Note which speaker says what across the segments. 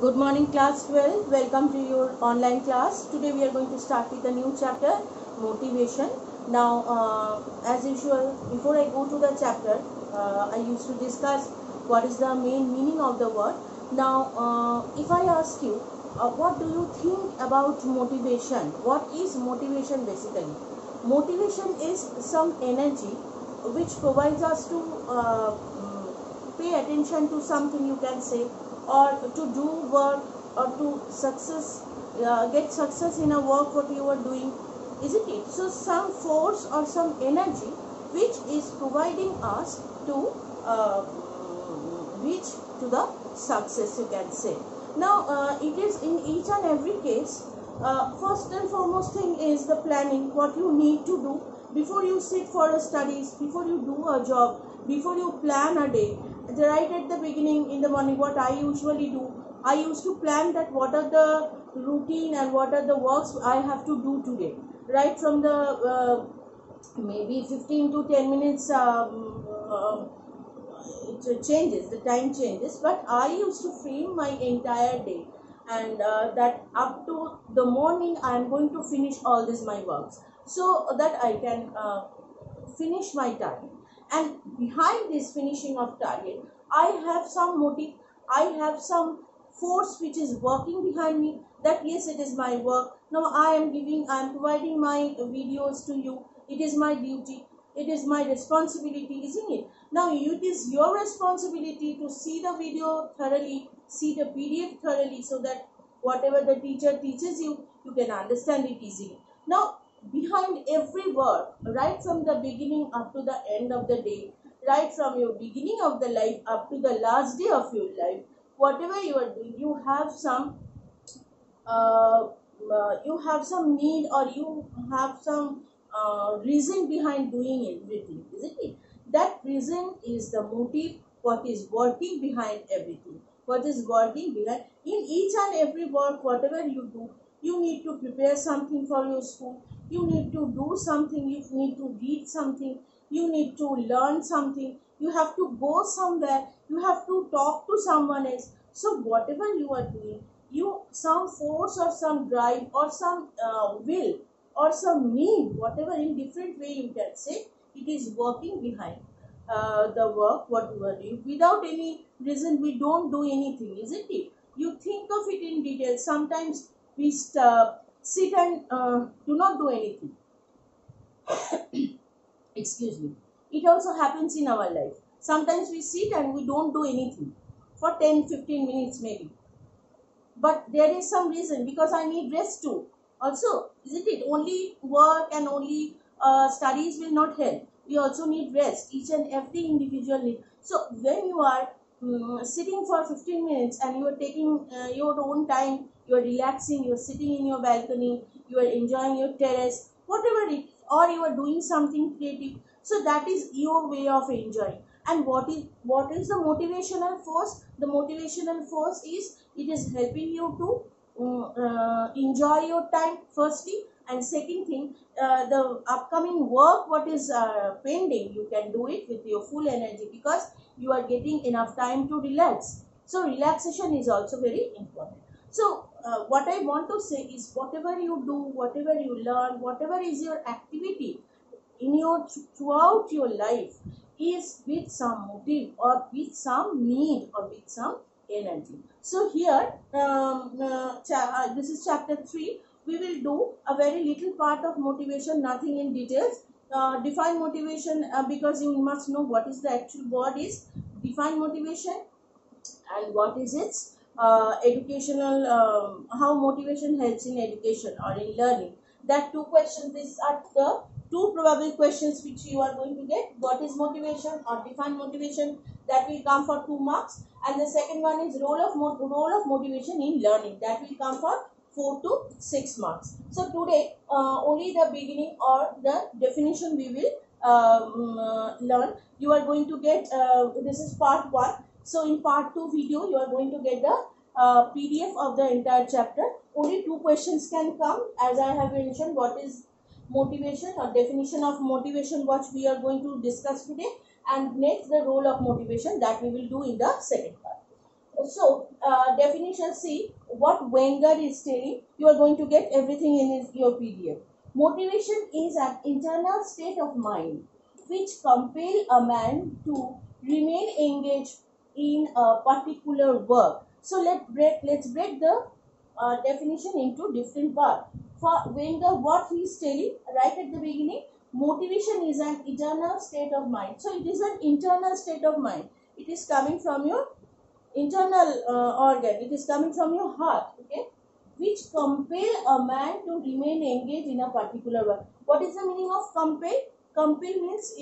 Speaker 1: Good morning class 12. Welcome to your online class. Today we are going to start with a new chapter, motivation. Now as usual, before I go to the chapter, I used to discuss what is the main meaning of the word. Now if I ask you, what do you think about motivation? What is motivation basically? Motivation is some energy which provides us to pay attention to something, you can say, or to do work, or to get success in a work what you are doing, isn't it? So some force or some energy which is providing us to reach to the success, you can say. Now it is in each and every case, first and foremost thing is the planning, what you need to do before you sit for a studies, before you do a job, before you plan a day. Right at the beginning in the morning, what I usually do, I used to plan that what are the routine and what are the works I have to do today. Right from the maybe 15 to 10 minutes it changes, the time changes, but I used to frame my entire day, and that up to the morning I am going to finish all this my works, so that I can finish my target. And behind this finishing of target, I have some motive, I have some force which is working behind me, that yes, it is my work. Now I am providing my videos to you. It is my duty, it is my responsibility, isn't it? Now it is your responsibility to see the video thoroughly, see the PDF thoroughly, so that whatever the teacher teaches you, you can understand it easily. Now behind every word, right from the beginning up to the end of the day, right from your beginning of the life up to the last day of your life, whatever you are doing, uh, you have some need, or you have some reason behind doing everything, isn't it? That reason is the motive, what is working behind everything, what is working behind in each and every work. Whatever you do, you need to prepare something for your school, you need to do something, you need to read something, you need to learn something, you have to go somewhere, you have to talk to someone else. So whatever you are doing, you some force or some drive or some will or some need, whatever in different way you can say, it is working behind the work what you are doing. Without any reason we don't do anything, isn't it? You think of it in detail. Sometimes we sit and do not do anything. Excuse me. It also happens in our life. Sometimes we sit and we don't do anything for 10-15 minutes maybe, but there is some reason, because I need rest too also, isn't it? Only work and only studies will not help, we also need rest, each and every individual need. So when you are sitting for 15 minutes and you are taking your own time, you are relaxing, you are sitting in your balcony, you are enjoying your terrace, whatever it, or you are doing something creative, so that is your way of enjoying. And what is the motivational force? The motivational force is, it is helping you to enjoy your time firstly, and second thing, the upcoming work what is pending, you can do it with your full energy, because you are getting enough time to relax. So relaxation is also very important. So what I want to say is, whatever you do, whatever you learn, whatever is your activity in your throughout your life, is with some motive or with some need or with some energy. So here this is chapter 3. We will do a very little part of motivation, nothing in details. Define motivation, because you must know what is the actual word is. Define motivation and what is its educational, how motivation helps in education or in learning. That two questions, these are the two probable questions which you are going to get. What is motivation or define motivation, that will come for 2 marks, and the second one is role of motivation in learning, that will come for 4 to 6 marks. So today only the beginning or the definition we will learn. You are going to get this is part 1. So in part 2 video, you are going to get the PDF of the entire chapter. Only 2 questions can come, as I have mentioned. What is motivation or definition of motivation, what we are going to discuss today, and next the role of motivation, that we will do in the second part. So definition definition, see what Wenger is telling. You are going to get everything in your PDF. Motivation is an internal state of mind which compel a man to remain engaged in a particular work. So let's break the definition into different parts. For Wenger, what he is telling right at the beginning, motivation is an internal state of mind. So it is an internal state of mind. It is coming from your internal organ. It is coming from your heart. Okay, which compel a man to remain engaged in a particular work. What is the meaning of compel? Compel means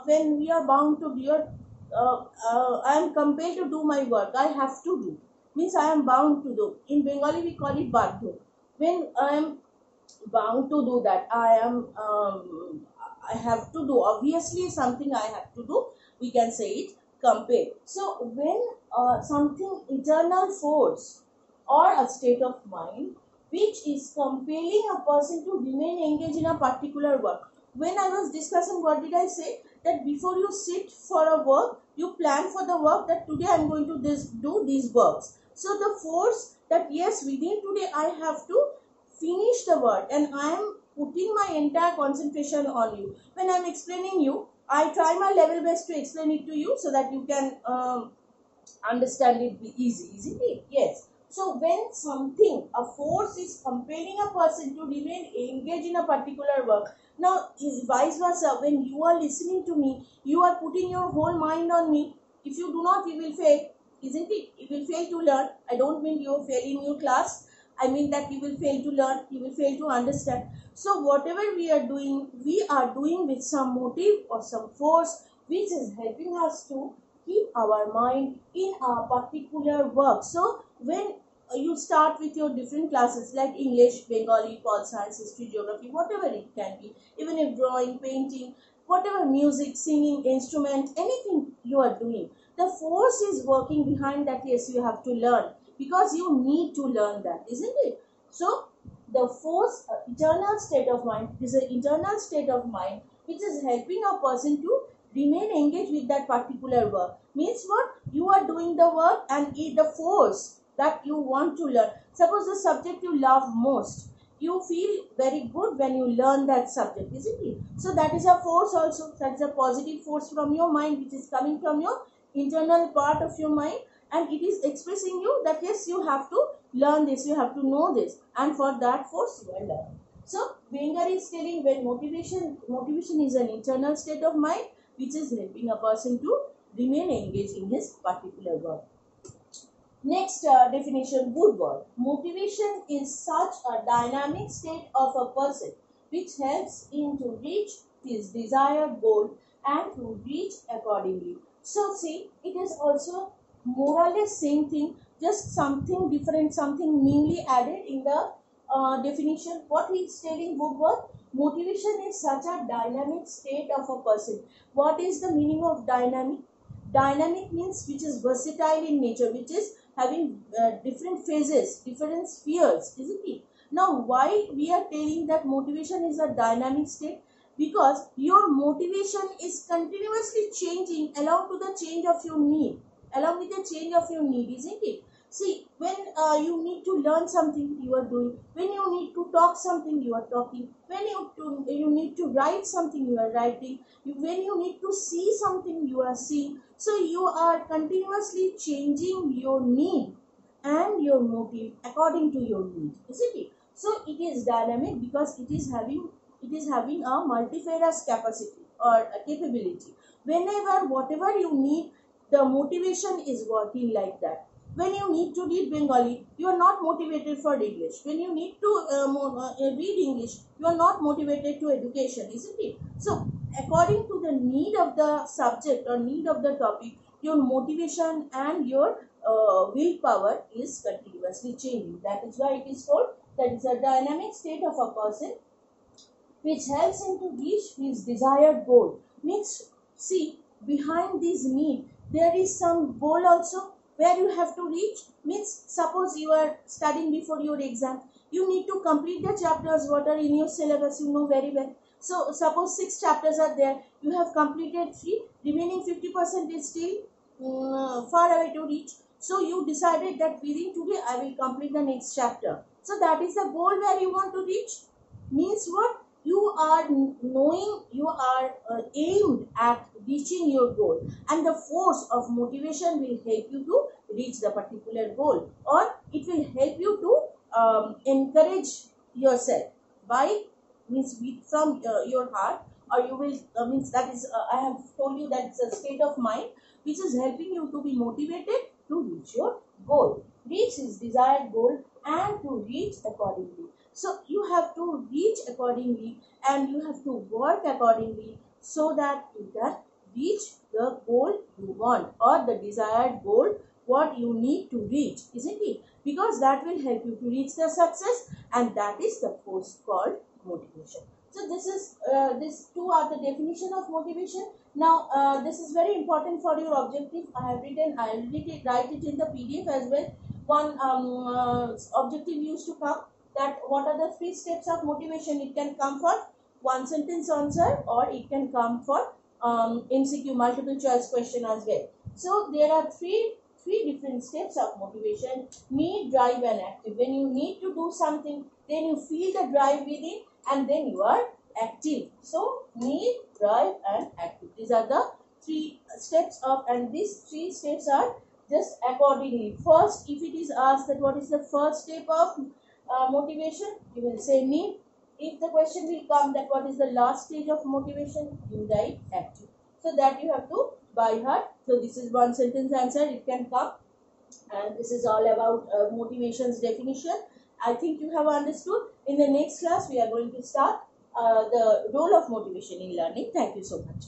Speaker 1: when we are bound to do your. I am compelled to do my work. I have to do. Means I am bound to do. In Bengali we call it badho. When I am bound to do that, I have to do. Obviously something I have to do. We can say it compel. So when something internal force or a state of mind which is compelling a person to remain engaged in a particular work. When I was discussing, what did I say? That before you sit for a work, you plan for the work that today I am going to do these works. So the force that yes, within today I have to finish the work and I am putting my entire concentration on you. When I am explaining you, I try my level best to explain it to you so that you can understand it easy, isn't it? Yes. So when something, a force is compelling a person to remain engaged in a particular work, now vice versa, when you are listening to me, you are putting your whole mind on me. If you do not, you will fail, isn't it? You will fail to learn. I don't mean you fail in your class. I mean that you will fail to learn, you will fail to understand. So whatever we are doing with some motive or some force which is helping us to keep our mind in a particular work. So when you start with your different classes like English, Bengali, Pol Science, History, Geography, whatever it can be, even if drawing, painting, whatever, music, singing, instrument, anything you are doing, the force is working behind that. Yes, you have to learn because you need to learn that, isn't it? So the force, internal state of mind, is an internal state of mind which is helping a person to remain engaged with that particular work. Means what? You are doing the work and the force that you want to learn. Suppose the subject you love most, you feel very good when you learn that subject, isn't it? So that is a force also. That is a positive force from your mind which is coming from your internal part of your mind, and it is expressing you that yes, you have to learn this, you have to know this, and for that force you are learning. So Wenger is telling when motivation is an internal state of mind which is helping a person to remain engaged in his particular work. Next definition, Woodward. Motivation is such a dynamic state of a person which helps him to reach his desired goal and to reach accordingly. So see, it is also more or less same thing, just something different, something newly added in the definition. What he is telling, Woodward, motivation is such a dynamic state of a person. What is the meaning of dynamic? Dynamic means which is versatile in nature, which is having different phases, different spheres, isn't it? Now, why we are telling that motivation is a dynamic state? Because your motivation is continuously changing along to the change of your need, along with the change of your need, isn't it? See, when you need to learn something, you are doing. When you need to talk something, you are talking. When you need to write something, you are writing. When you need to see something, you are seeing. So you are continuously changing your need and your motive according to your need, isn't it? So it is dynamic because it is having a multifarious capacity or a capability. Whenever whatever you need, the motivation is working like that. When you need to read Bengali, you are not motivated for English. When you need to read English, you are not motivated to education, isn't it? So according to the need of the subject or need of the topic, your motivation and your willpower is continuously changing. That is why it is called that is a dynamic state of a person which helps him to reach his desired goal. Means, see, behind this need, there is some goal also where you have to reach. Means, suppose you are studying before your exam, you need to complete the chapters what are in your syllabus, you know very well. So, suppose 6 chapters are there, you have completed 3, remaining 50% is still far away to reach. So you decided that within today I will complete the next chapter. So that is the goal where you want to reach. Means what? You are knowing, you are aimed at reaching your goal, and the force of motivation will help you to reach the particular goal, or it will help you to encourage yourself by, means from your heart, or you will means that is I have told you that it's a state of mind which is helping you to be motivated to reach your goal, reach his desired goal, and to reach accordingly. So you have to reach accordingly, and you have to work accordingly, so that you can reach the goal you want, or the desired goal what you need to reach, isn't it? Because that will help you to reach the success, and that is the force called motivation. So this is these two are the definition of motivation. Now this is very important for your objective. I have written, I already write it in the PDF as well. One objective used to come, that what are the 3 steps of motivation. It can come for one sentence answer, or it can come for MCQ, multiple choice question as well. So there are three different steps of motivation: need, drive, and active. When you need to do something, then you feel the drive within, and then you are active. So need, drive, and active. These are the 3 steps of, and these 3 steps are just accordingly. First, if it is asked that what is the first step of motivation, you will say need. If the question will come that what is the last stage of motivation, you write active. So that you have to by heart. So this is one sentence answer, it can come, and this is all about motivation's definition. I think you have understood. In the next class, we are going to start the role of motivation in learning. Thank you so much.